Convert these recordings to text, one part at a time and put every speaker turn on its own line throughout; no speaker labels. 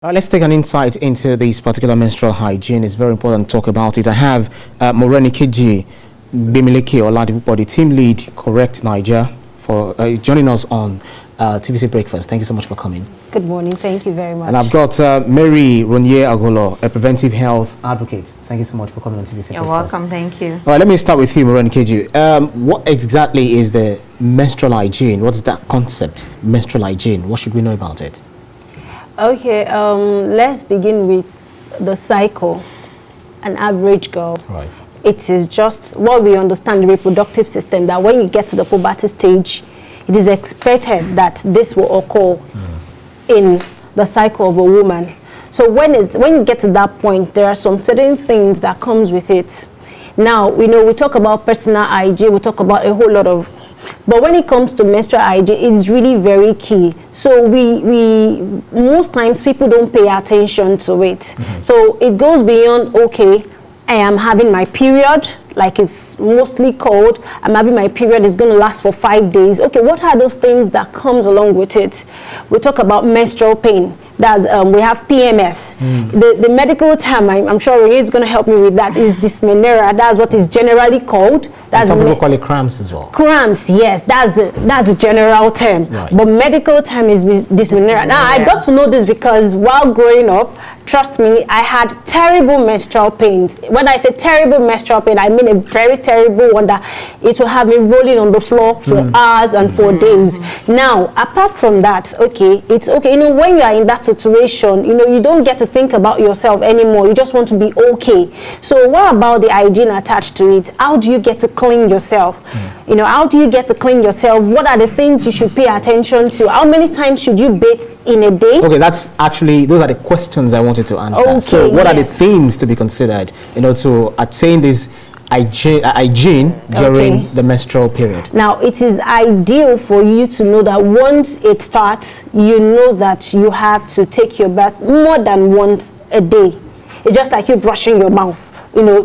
Let's take an insight into this particular menstrual hygiene. It's very important to talk about it. I have Gbemileke Oldipupo, the team lead, Correct Niger, for joining us on TVC Breakfast. Thank you so much for coming.
Good morning. Thank you very much.
And I've got Mary Agolo, a preventive health advocate. Thank you so much for coming on TVC Breakfast.
You're welcome. Thank you.
All right, let me start with you, Gbemileke. What exactly is the menstrual hygiene? What is that concept, menstrual hygiene? What should we know about it?
Okay, let's begin with the cycle. An average girl. Right. It is just what we understand the reproductive system, that when you get to the puberty stage, it is expected that this will occur in the cycle of a woman. So when you get to that point, there are some certain things that comes with it. Now, we talk about personal hygiene, we talk about a whole lot of, but when it comes to menstrual hygiene, it's really very key. So we most times people don't pay attention to it. So it goes beyond, okay, I am having my period, like it's mostly cold. I'm having my period, it's going to last for 5 days. Okay, what are those things that comes along with it? We talk about menstrual pain. That's we have PMS. The medical term, I'm sure Ray is going to help me with that, is dysmenorrhea. That's what is generally called. That's
some people call it cramps as well.
Cramps, yes, that's the general term. Right. But medical term is dysmenorrhea. Now, I got to know this because while growing up, trust me, I had terrible menstrual pains. When I say terrible menstrual pain, I mean a very terrible one that it will have me rolling on the floor for hours and for days. Now, apart from that, okay, it's okay. When you are in that situation, you don't get to think about yourself anymore. You just want to be okay. So what about the hygiene attached to it? How do you get to clean yourself? How do you get to clean yourself? What are the things you should pay attention to? How many times should you bathe in a day? Okay,
those are the questions I wanted to answer. Okay, so what are the things to be considered, to attain this hygiene during the menstrual period? Now,
it is ideal for you to know that once it starts, you know that you have to take your bath more than once a day. It's just like you brushing your mouth,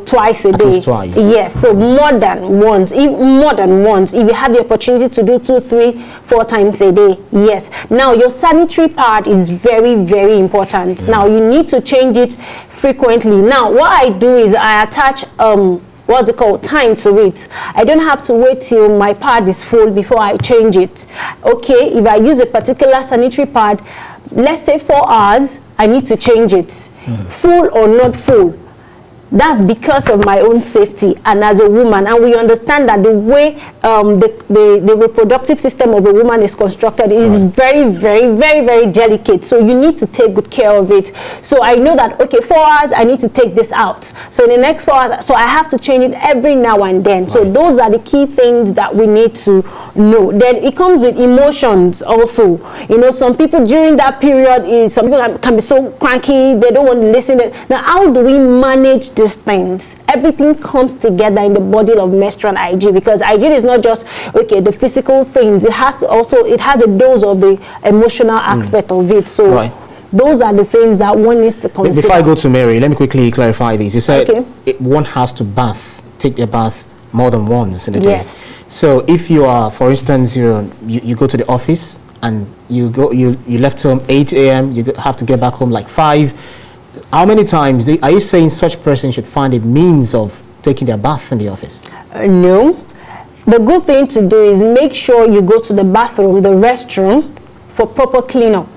twice a day.
At least twice.
Yes, so more than once. If you have the opportunity to do 2, 3, 4 times a day, yes. Now, your sanitary part is very, very important. Now, you need to change it frequently. Now, what I do is I attach time to it. I don't have to wait till my pad is full before I change it. Okay, if I use a particular sanitary pad, let's say 4 hours, I need to change it. Full or not full. That's because of my own safety and as a woman. And we understand that the way the reproductive system of a woman is constructed is very, very, very, very delicate. So you need to take good care of it. So I know that, okay, 4 hours, I need to take this out. So in the next 4 hours, so I have to change it every now and then. So those are the key things that we need to know. Then it comes with emotions also. Some people during that period, some people can be so cranky, they don't want to listen. Now, how do we manage these things? Everything comes together in the body of menstrual hygiene, because hygiene is not just the physical things. It has a dose of the emotional aspect of it. So those are the things that one needs to consider.
Before I go to Mary, let me quickly clarify this. You said one has to take a bath more than once in a day. Yes. So if you are, for instance, you go to the office and you left home 8 a.m., you have to get back home like 5. How many times are you saying such person should find a means of taking their bath in the office?
No. The good thing to do is make sure you go to the bathroom, the restroom, for proper cleanup.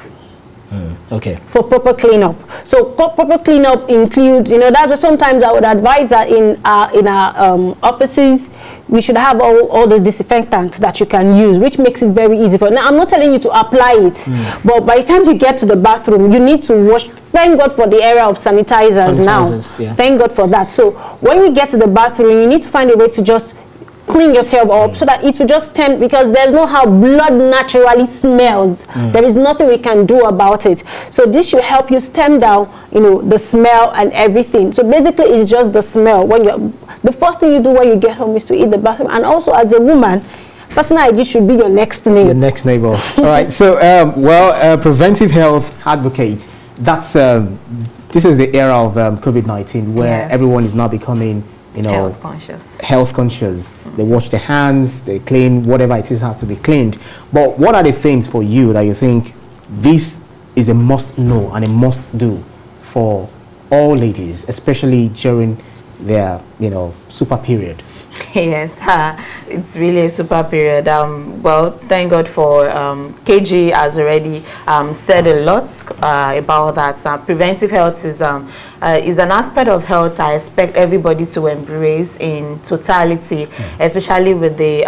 Okay.
For proper cleanup. So proper cleanup includes, that's what sometimes I would advise that in our offices, we should have all the disinfectants that you can use, which makes it very easy for. Now, I'm not telling you to apply it, but by the time you get to the bathroom, you need to wash. Thank God for the era of sanitizers now. Yeah. Thank God for that. So when you get to the bathroom, you need to find a way to just clean yourself up so that it will just stem, because there's no how blood naturally smells. There is nothing we can do about it. So this should help you stem down, the smell and everything. So basically, it's just the smell. The first thing you do when you get home is to eat the bathroom. And also, as a woman, personal hygiene should be your next neighbor.
Your next neighbor. All right. So, preventive health advocate. That's this is the era of COVID-19, where everyone is now becoming health conscious. They wash their hands, they clean whatever it is has to be cleaned. But what are the things for you that you think this is a must know and a must do for all ladies, especially during their, super period?
Yes, it's really a super period. Well, thank God for KG has already said a lot about that. Preventive health is an aspect of health I expect everybody to embrace in totality, especially with the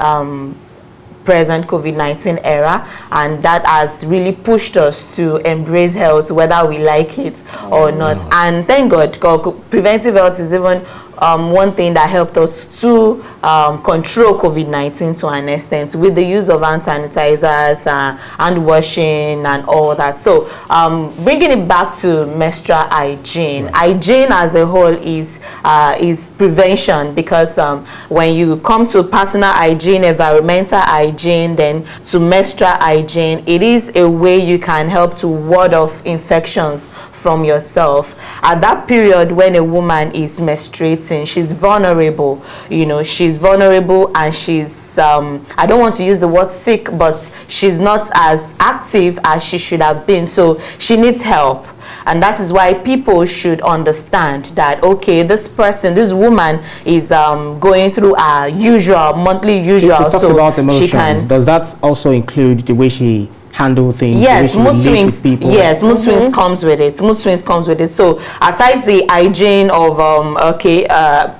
present COVID-19 era, and that has really pushed us to embrace health whether we like it or not. And thank God, preventive health is even one thing that helped us to control COVID-19 to an extent with the use of hand sanitizers, hand washing and all that. So bringing it back to menstrual hygiene, hygiene as a whole is prevention, because when you come to personal hygiene, environmental hygiene, then to menstrual hygiene, it is a way you can help to ward off infections from yourself. At that period when a woman is menstruating, she's vulnerable, she's vulnerable, and she's I don't want to use the word sick, but she's not as active as she should have been, so she needs help. And that is why people should understand that, okay, this woman is going through a monthly usual.
She talks about emotions. Does that also include the way she handle things?
Yes, mood swings. Yes, mood swings comes with it. Mood swings comes with it. So aside the hygiene of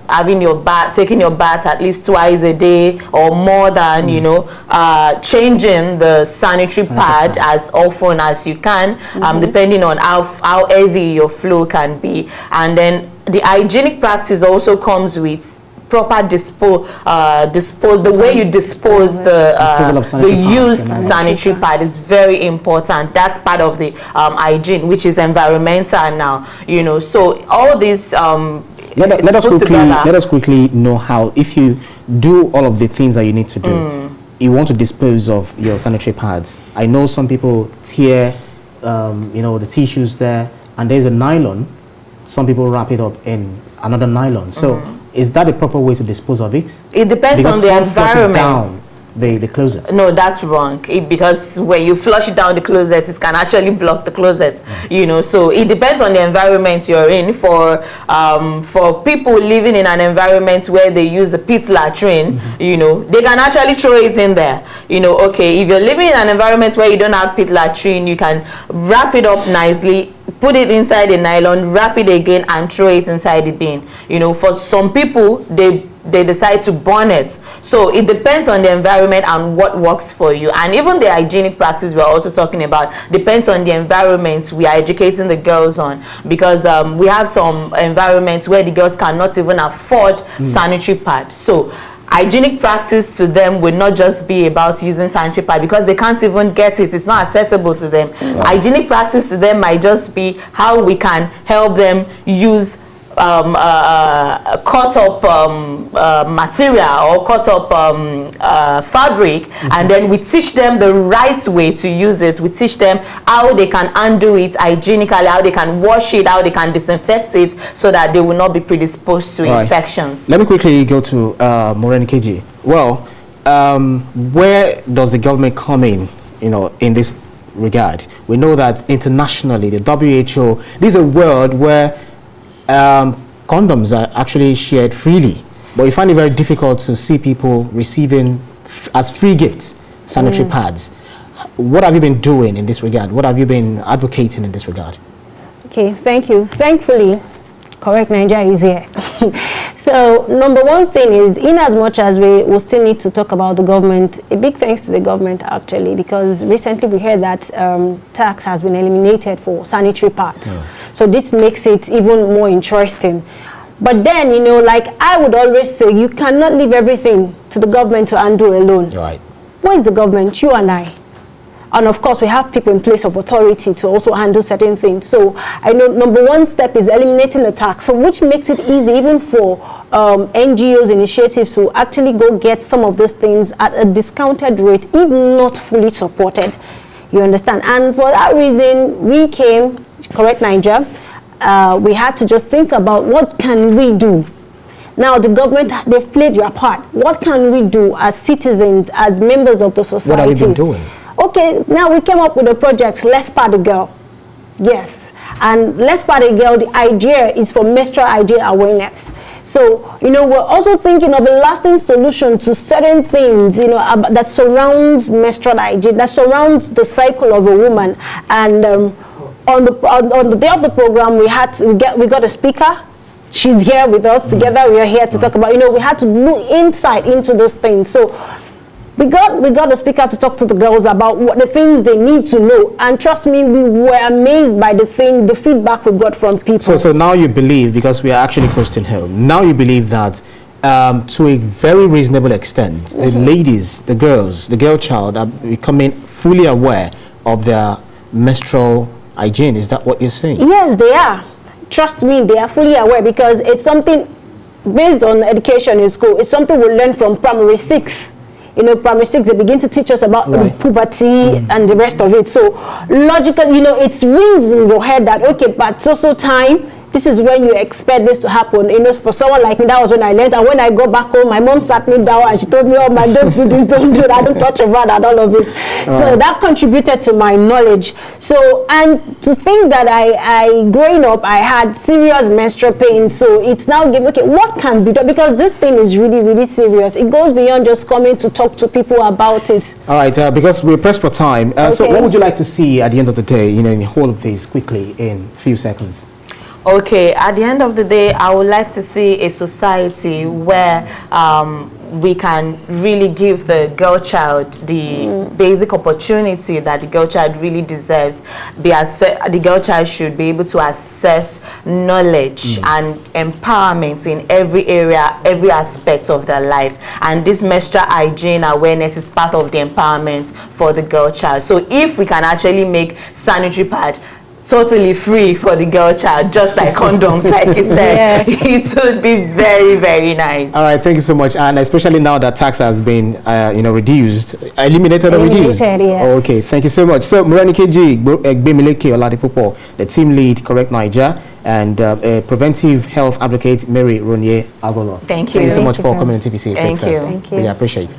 having your bath, taking your bath at least twice a day or more than, changing the sanitary pad as often as you can, depending on how heavy your flow can be. And then the hygienic practice also comes with proper dispose, the way you dispose the used sanitary pad is very important. That's part of the hygiene, which is environmental now, so all this
let us quickly know how, if you do all of the things that you need to do, you want to dispose of your sanitary pads. I know some people tear the tissues there, and there's a nylon. Some people wrap it up in another nylon. So is that a proper way to dispose of it?
It depends on the environment.
The closet.
No, that's wrong. Because when you flush it down the closet, it can actually block the closet. So it depends on the environment you're in. For people living in an environment where they use the pit latrine, they can actually throw it in there. Okay, if you're living in an environment where you don't have pit latrine, you can wrap it up nicely, put it inside the nylon, wrap it again, and throw it inside the bin. For some people, they decide to burn it. So it depends on the environment and what works for you. And even the hygienic practice we're also talking about depends on the environment we are educating the girls on, because we have some environments where the girls cannot even afford sanitary pad. So hygienic practice to them would not just be about using sanitary pad, because they can't even get it. It's not accessible to them. Hygienic practice to them might just be how we can help them use cut up material or cut up fabric, and then we teach them the right way to use it. We teach them how they can undo it hygienically, how they can wash it, how they can disinfect it, so that they will not be predisposed to infections.
Let me quickly go to Maureen KG. Well, where does the government come in, in this regard? We know that internationally, the WHO, this is a world where condoms are actually shared freely, but we find it very difficult to see people receiving as free gifts sanitary pads. What have you been doing in this regard? What have you been advocating in this regard?
Okay, thank you. Thankfully, Correct Nigeria is here. So number one thing is, in as much as we will still need to talk about the government, a big thanks to the government actually, because recently we heard that tax has been eliminated for sanitary pads. So this makes it even more interesting. But then, like I would always say, you cannot leave everything to the government to undo alone.
Right.
Where is the government? You and I. And of course, we have people in place of authority to also handle certain things. So I know number one step is eliminating the tax, so which makes it easy even for NGOs, initiatives to actually go get some of those things at a discounted rate, if not fully supported. You understand? And for that reason, we came, Correct Nigeria, we had to just think about what can we do. Now, the government, they've played their part. What can we do as citizens, as members of the society?
What have you been doing?
Okay, now we came up with a project, Let's Pad the Girl. Yes. And let's part a girl, the idea is for menstrual hygiene awareness. So, you know, we're also thinking of a lasting solution to certain things, you know, that surrounds menstrual hygiene, that surrounds the cycle of a woman. And on the day of the program, we got a speaker. She's here with us. Together, we are here to talk about, you know, we had to look insight into this thing. So we got a speaker to talk to the girls about what the things they need to know, and trust me, we were amazed by the feedback we got from people. So
now you believe, because we are actually close to home, now you believe that to a very reasonable extent, the ladies, the girls, the girl child are becoming fully aware of their menstrual hygiene. Is that what you're saying?
Yes, they are. Trust me, they are fully aware, because it's something based on education in school. It's something we learn from primary 6. You know, primary 6, they begin to teach us about puberty and the rest of it. So, logically, you know, it rings in your head that, okay, but so time, this is when you expect this to happen. You know, for someone like me, that was when I learned. And when I go back home, my mom sat me down and she told me, oh, man, don't do this, don't do that, don't touch a rod and all of it. So that contributed to my knowledge. So, and to think that I growing up, I had serious menstrual pain. So it's now, okay, what can be done? Because this thing is really, really serious. It goes beyond just coming to talk to people about it.
All right, because we're pressed for time. So what would you like to see at the end of the day, you know, in the whole of this, quickly, in a few seconds?
Okay, at the end of the day, I would like to see a society where we can really give the girl child the basic opportunity that the girl child really deserves. The girl child should be able to access knowledge and empowerment in every area, every aspect of their life. And this menstrual hygiene awareness is part of the empowerment for the girl child. So if we can actually make sanitary pad totally free for the girl child, just like condoms, like you said, it would be very, very nice.
All right, thank you so much. And especially now that tax has been, you know, eliminated or reduced.
Yes.
Okay, thank you so much. So, Menstrual, Gbemileke, Oldipupo, the team lead, Correct Niger, and preventive health advocate, Mary Ronye Agolo.
Thank you.
Thank you so much for coming to TVC.
Thank you.
Really appreciate it.